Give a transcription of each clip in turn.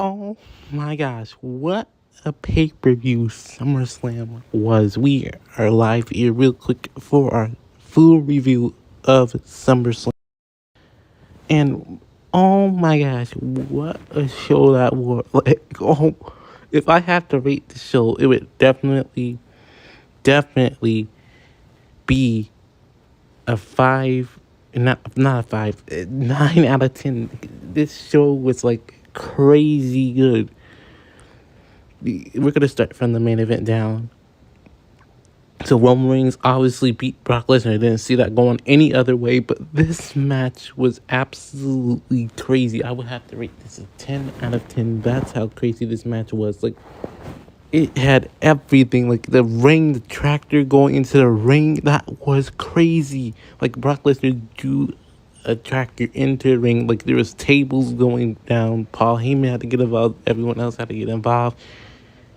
Oh my gosh, what a pay-per-view Summerslam was. We are live here real quick for our full review of Summerslam. And oh my gosh, what a show that was. If I had to rate the show, it would definitely be a five, not a five, 9 out of 10. This show was like crazy good. We're gonna start from the main event down. So Roman Reigns obviously beat Brock Lesnar. I didn't see that going any other way, but this match was absolutely crazy. I would have to rate this a 10 out of 10. That's how crazy this match was. Like, it had everything. Like the ring, the tractor going into the ring, that was crazy. Like Brock Lesnar drew a tractor into the ring. Like there was tables going down. Paul Heyman had to get involved. Everyone else had to get involved.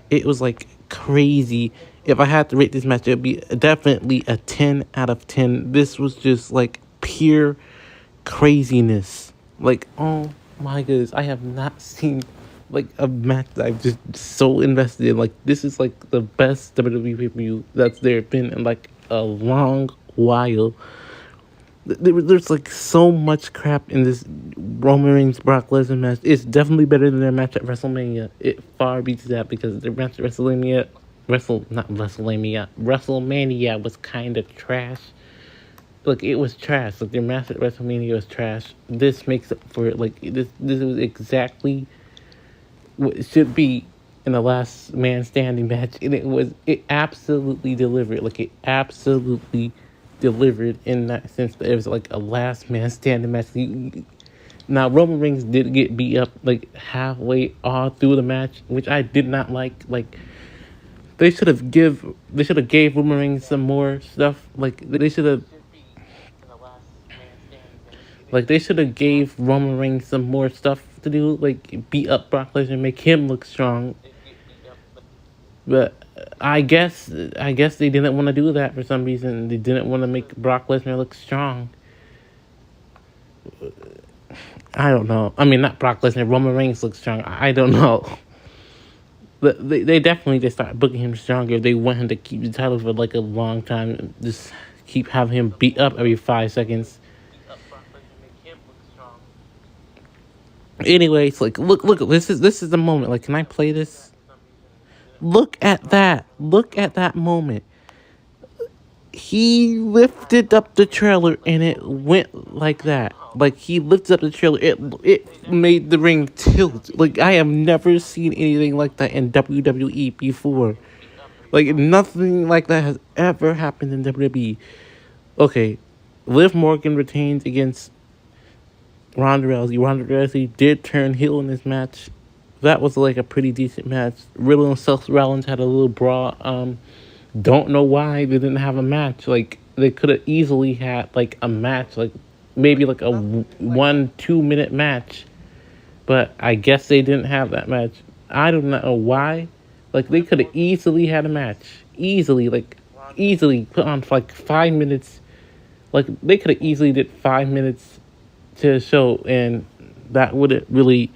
It was like crazy. If I had to rate this match, it would be definitely a 10 out of 10. This was just like pure craziness. Like, oh my goodness, I have not seen like a match that I've just so invested in. Like, this is like the best WWE pay-per-view that's there been in like a long while. There's like so much crap in this Roman Reigns Brock Lesnar match. It's definitely better than their match at WrestleMania. It far beats that because their match at WrestleMania was kind of trash. Like, it was trash. Like, their match at WrestleMania was trash. This makes up for it. Like, this was exactly what it should be in the last man standing match, and it absolutely delivered. Like, it absolutely delivered in that sense that it was like a last man standing match. Now Roman Reigns did get beat up like halfway all through the match, which I did not like. Like, they should have gave Roman Reigns some more stuff. They should have gave Roman Reigns some more stuff to do, like beat up Brock Lesnar, make him look strong. But I guess they didn't want to do that for some reason. They didn't want to make Brock Lesnar look strong. I don't know. I mean, not Brock Lesnar. Roman Reigns looks strong. I don't know. But they definitely just start booking him stronger. They want him to keep the title for like a long time. Just keep having him beat up every 5 seconds. Anyways, like look. This is the moment. Like, can I play this? Look at that. Look at that moment. He lifted up the trailer and it went like that. Like, he lifted up the trailer. It made the ring tilt. Like, I have never seen anything like that in WWE before. Like, nothing like that has ever happened in WWE. Okay, Liv Morgan retains against Ronda Rousey. Ronda Rousey did turn heel in this match. That was like a pretty decent match. Riddle and Seth Rollins had a little brawl. Don't know why they didn't have a match. Like, they could have easily had like a match, like maybe like a 1-2 minute match. But I guess they didn't have that match. I don't know why. Like, they could have easily had a match. Easily put on for like 5 minutes. Like, they could have easily did 5 minutes to a show, and that wouldn't really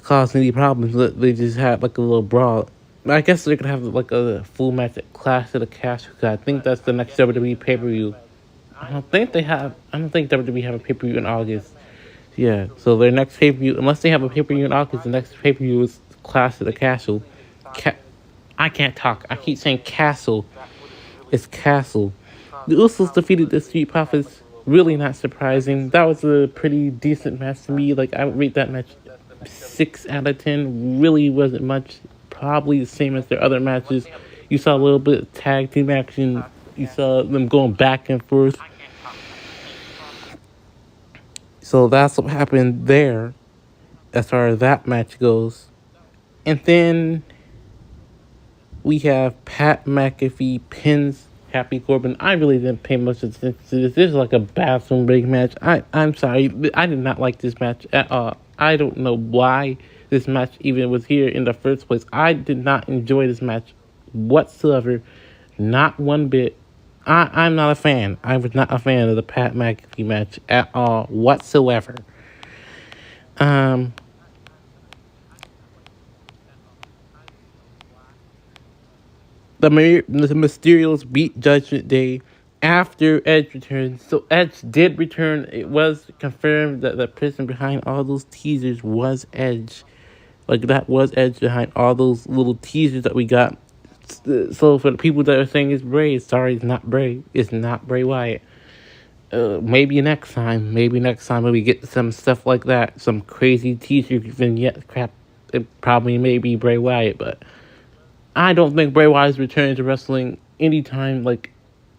cause any problems. They just had like a little brawl. I guess they're gonna have like a full match at Clash of the Castle. I think that's the next WWE pay-per-view. I don't think WWE have a pay-per-view in August. Yeah, so their next pay-per-view, unless they have a pay-per-view in August, the next pay-per-view is Clash of the Castle. I can't talk. I keep saying Castle. It's Castle. The Usos defeated the Street Profits. Really not surprising. That was a pretty decent match to me. Like, I would rate that match 6 out of 10. Really wasn't much. Probably the same as their other matches. You saw a little bit of tag team action. You saw them going back and forth. So that's what happened there, as far as that match goes. And then we have Pat McAfee pins Happy Corbin. I really didn't pay much attention to this. This is like a bathroom break match. I'm sorry. I did not like this match at all. I don't know why this match even was here in the first place. I did not enjoy this match whatsoever. Not one bit. I'm not a fan. I was not a fan of the Pat McAfee match at all whatsoever. the Mysterios beat Judgment Day after Edge returned. So Edge did return. It was confirmed that the person behind all those teasers was Edge. Like, that was Edge behind all those little teasers that we got. So for the people that are saying it's Bray, sorry, it's not Bray. It's not Bray Wyatt. Maybe next time. Maybe next time when we get some stuff like that, some crazy teaser vignette crap. It probably may be Bray Wyatt, but I don't think Bray Wyatt is returning to wrestling anytime like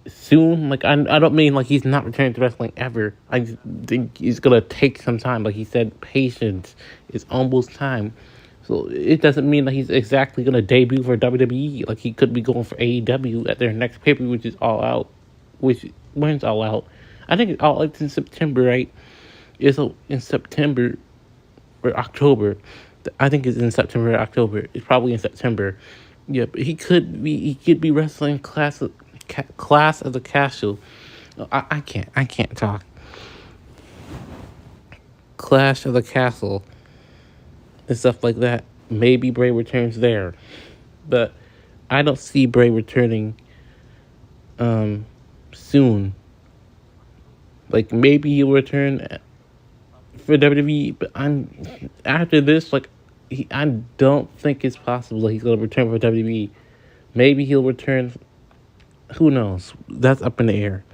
soon. Like, I don't mean like he's not returning to wrestling ever. I just think he's gonna take some time. Like he said, patience is almost time. So it doesn't mean that he's exactly gonna debut for WWE. Like, he could be going for AEW at their next pay per view, which is All Out. Which, when's All Out? I think All Out's in September, right? It's in September or October. I think it's in September or October. It's probably in September. Yeah, but he could be wrestling class of the Castle. I can't talk. Clash of the Castle and stuff like that. Maybe Bray returns there, but I don't see Bray returning soon. Like, maybe he'll return for WWE, but after this, like, I don't think it's possible that he's gonna return for WWE. Maybe he'll return. Who knows? That's up in the air.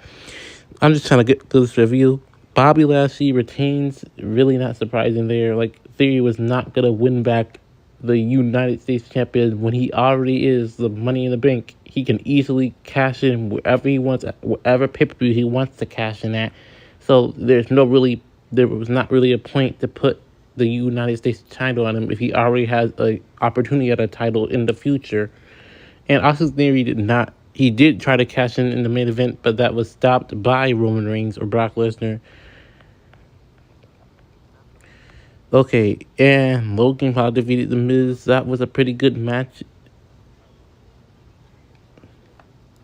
I'm just trying to get through this review. Bobby Lashley retains. Really not surprising there. Like, Theory was not gonna win back the United States champion when he already is the Money in the Bank. He can easily cash in wherever he wants, whatever pay-per-view he wants to cash in at. So there was not really a point to put the United States title on him if he already has an opportunity at a title in the future. And Austin Theory he did try to cash in the main event, but that was stopped by Roman Reigns or Brock Lesnar. Okay, and Logan Paul defeated The Miz. That was a pretty good match.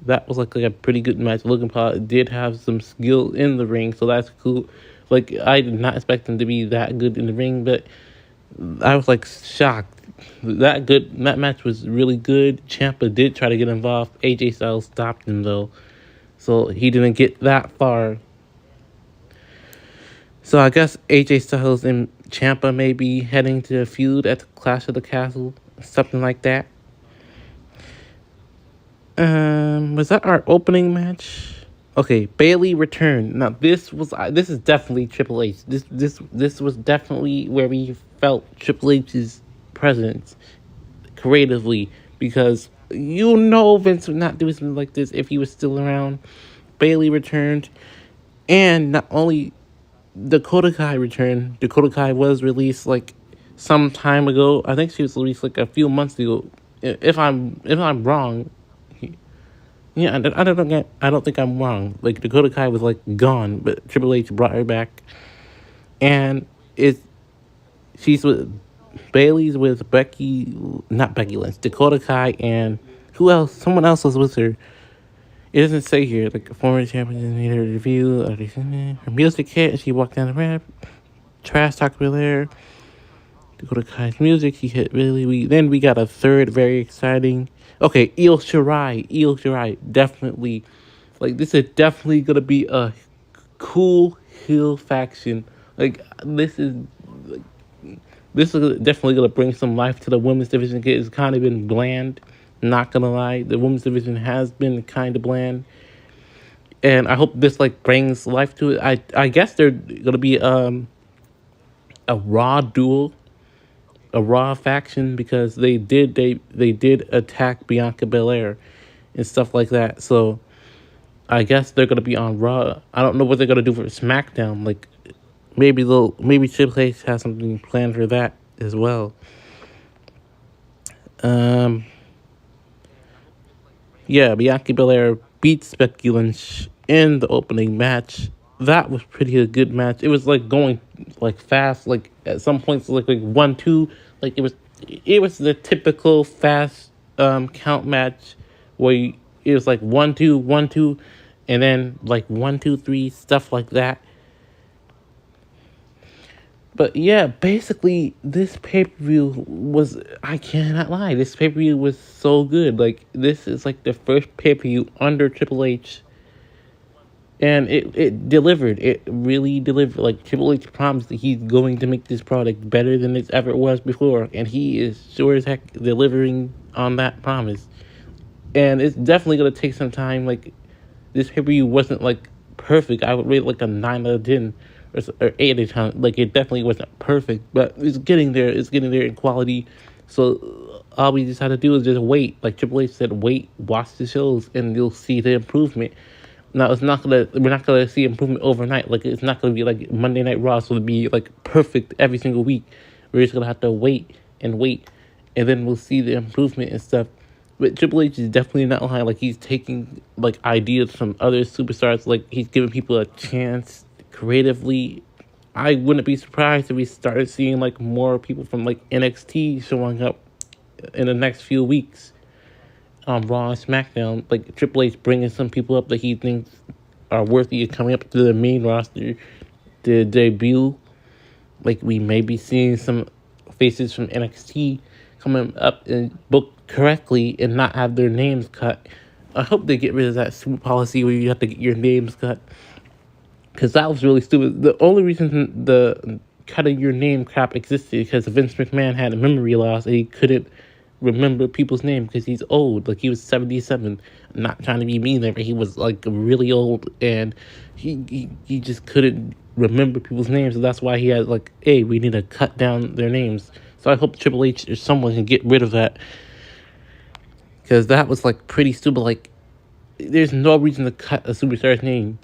That was like a pretty good match. Logan Paul did have some skill in the ring, so that's cool. Like, I did not expect him to be that good in the ring, but I was like shocked. That match was really good. Ciampa did try to get involved. AJ Styles stopped him though, so he didn't get that far. So I guess AJ Styles and Ciampa may be heading to a feud at the Clash of the Castle, something like that. Was that our opening match? Okay, Bayley returned. Now this is definitely Triple H. This was definitely where we felt Triple H's presence creatively, because Vince would not do something like this if he was still around. Bayley returned, and not only Dakota Kai returned. Dakota Kai was released like some time ago. I think she was released like a few months ago. If I'm wrong. Yeah, I don't think I'm wrong. Like, Dakota Kai was like gone, but Triple H brought her back, and she's with Bayley's with not Becky Lynch, Dakota Kai, and who else? Someone else was with her. It doesn't say here. Like, former champion made her review. Her music hit. She walked down the ramp. Trash talk with her. Dakota Kai's music. She hit really. Then we got a third very exciting. Okay, Io Shirai, definitely. Like, this is definitely gonna be a cool heel faction. Like, this is definitely gonna bring some life to the women's division. It's kind of been bland, not gonna lie. The women's division has been kind of bland, and I hope this like brings life to it. I guess they're gonna be a Raw duel. A Raw faction, because they did attack Bianca Belair and stuff like that. So I guess they're gonna be on Raw. I don't know what they're gonna do for SmackDown. Like, maybe Triple H has something planned for that as well. Yeah, Bianca Belair beats Becky Lynch in the opening match. That was a good match. It was like going like fast. Like, at some points, like 1-2. Like, it was the typical fast count match where it was like 1-2, 1-2, and then like 1-2-3, stuff like that. But yeah, basically, this pay per view was, I cannot lie, this pay per view was so good. Like, this is like the first pay per view under Triple H, and it delivered. It really delivered. Like, Triple H promised that he's going to make this product better than it ever was before, and he is sure as heck delivering on that promise. And it's definitely going to take some time. Like, this pay per view wasn't like perfect. I would rate it like a 9 out of 10 or 8 out of 10. Like, it definitely wasn't perfect, but it's getting there. It's getting there in quality. So all we just had to do is just wait. Like Triple H said, wait, watch the shows, and you'll see the improvement. Now we're not gonna see improvement overnight. Like, it's not gonna be like Monday Night Raw, so it'll be like perfect every single week. We're just gonna have to wait, and then we'll see the improvement and stuff. But Triple H is definitely not lying. Like, he's taking like ideas from other superstars. Like, he's giving people a chance creatively. I wouldn't be surprised if we started seeing like more people from like NXT showing up in the next few weeks on Raw and SmackDown. Like, Triple H bringing some people up that he thinks are worthy of coming up to the main roster to debut. Like, we may be seeing some faces from NXT coming up and booked correctly and not have their names cut. I hope they get rid of that stupid policy where you have to get your names cut, because that was really stupid. The only reason the cutting your name crap existed because Vince McMahon had a memory loss and he couldn't remember people's names because he's old. Like, he was 77. I'm not trying to be mean there, but he was like really old, and he just couldn't remember people's names. So that's why he had like, hey, we need to cut down their names. So I hope Triple H or someone can get rid of that, because that was like pretty stupid. Like, there's no reason to cut a superstar's name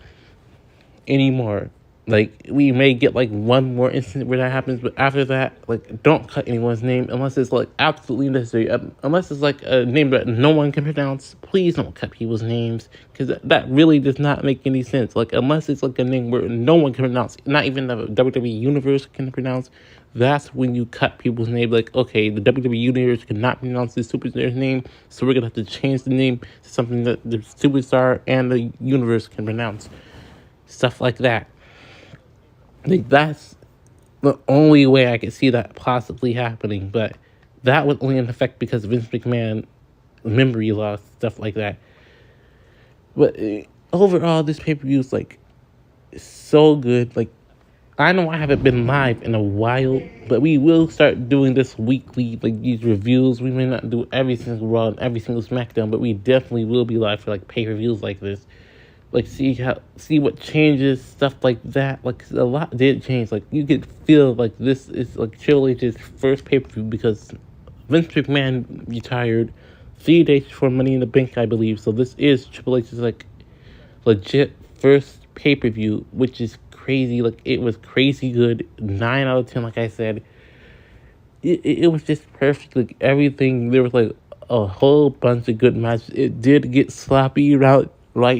anymore. Like, we may get like one more incident where that happens, but after that, like, don't cut anyone's name unless it's like absolutely necessary. Unless it's like a name that no one can pronounce, please don't cut people's names, because that really does not make any sense. Like, unless it's like a name where no one can pronounce, not even the WWE Universe can pronounce, that's when you cut people's name. Like, okay, the WWE Universe cannot pronounce this superstar's name, so we're gonna have to change the name to something that the superstar and the universe can pronounce. Stuff like that. Like, that's the only way I could see that possibly happening. But that was only in effect because Vince McMahon memory loss, stuff like that. But overall, this pay-per-view is like so good. Like, I know I haven't been live in a while, but we will start doing this weekly, like these reviews. We may not do every single Raw and every single SmackDown, but we definitely will be live for like pay-per-views like this. Like, see what changes, stuff like that. Like, a lot did change. Like, you could feel like this is like Triple H's first pay-per-view, because Vince McMahon retired 3 days before Money in the Bank, I believe. So this is Triple H's like legit first pay-per-view, which is crazy. Like, it was crazy good. 9 out of 10, like I said. It was just perfect. Like, everything, there was like a whole bunch of good matches. It did get sloppy right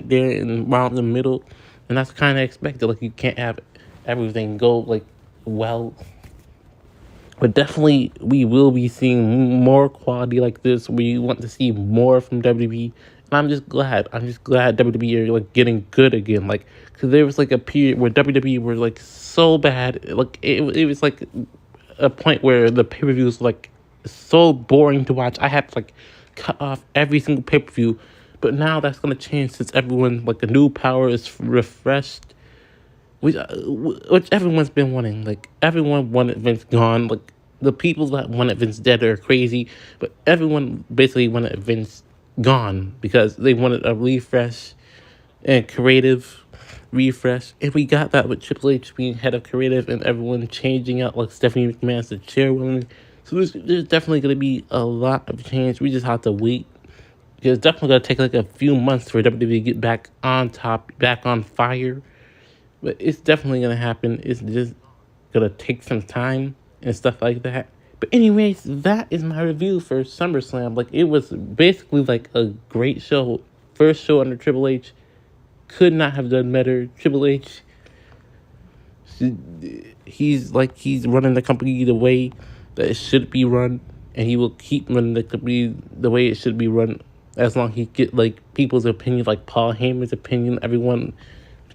there and around the middle, and that's kind of expected. Like, you can't have everything go like well, but definitely we will be seeing more quality like this. We want to see more from WWE, and I'm just glad WWE are like getting good again. Like, because there was like a period where WWE were like so bad. Like, it was like a point where the pay-per-view was like so boring to watch. I had to like cut off every single pay-per-view. But now that's going to change, since everyone, like, the new power is refreshed, which everyone's been wanting. Like, everyone wanted Vince gone. Like, the people that wanted Vince dead are crazy, but everyone basically wanted Vince gone because they wanted a refresh and creative refresh. And we got that with Triple H being head of creative and everyone changing out, like Stephanie McMahon's the chairwoman. So there's definitely going to be a lot of change. We just have to wait. It's definitely going to take like a few months for WWE to get back on top, back on fire. But it's definitely going to happen. It's just going to take some time and stuff like that. But anyways, that is my review for SummerSlam. Like, it was basically like a great show. First show under Triple H. Could not have done better. Triple H, he's running the company the way that it should be run. And he will keep running the company the way it should be run, as long as he get like people's opinion, like Paul Heyman's opinion, everyone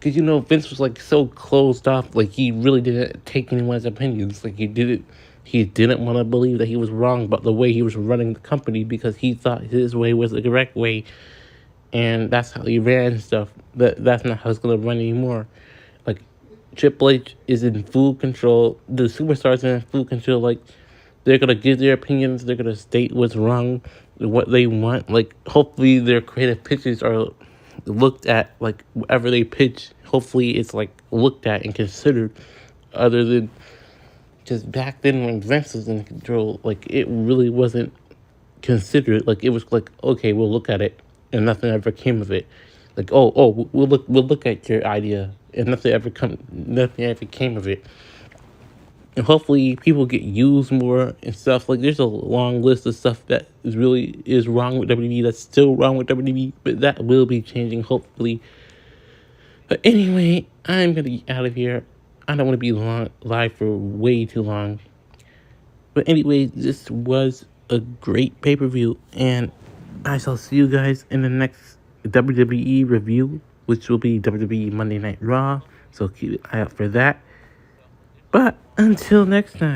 because Vince was like so closed off. Like he really didn't take anyone's opinions. Like he didn't want to believe that he was wrong about the way he was running the company because he thought his way was the correct way, and that's how he ran stuff. That's not how it's gonna run anymore. Like Triple H is in full control. The superstars are in full control. Like they're gonna give their opinions. They're gonna state what's wrong, what they want. Like hopefully their creative pitches are looked at. Like whatever they pitch, hopefully it's like looked at and considered. Other than just back then when Vince was in control, like it really wasn't considered. Like it was like, okay, we'll look at it, and nothing ever came of it. Like we'll look at your idea, and nothing ever came of it. And hopefully people get used more and stuff. Like there's a long list of stuff that is wrong with WWE, that's still wrong with WWE, but that will be changing hopefully. But anyway, I'm gonna get out of here. I don't want to be live for way too long. But anyway, this was a great pay-per-view, and I shall see you guys in the next WWE review, which will be WWE Monday Night Raw. So keep an eye out for that. But until next time.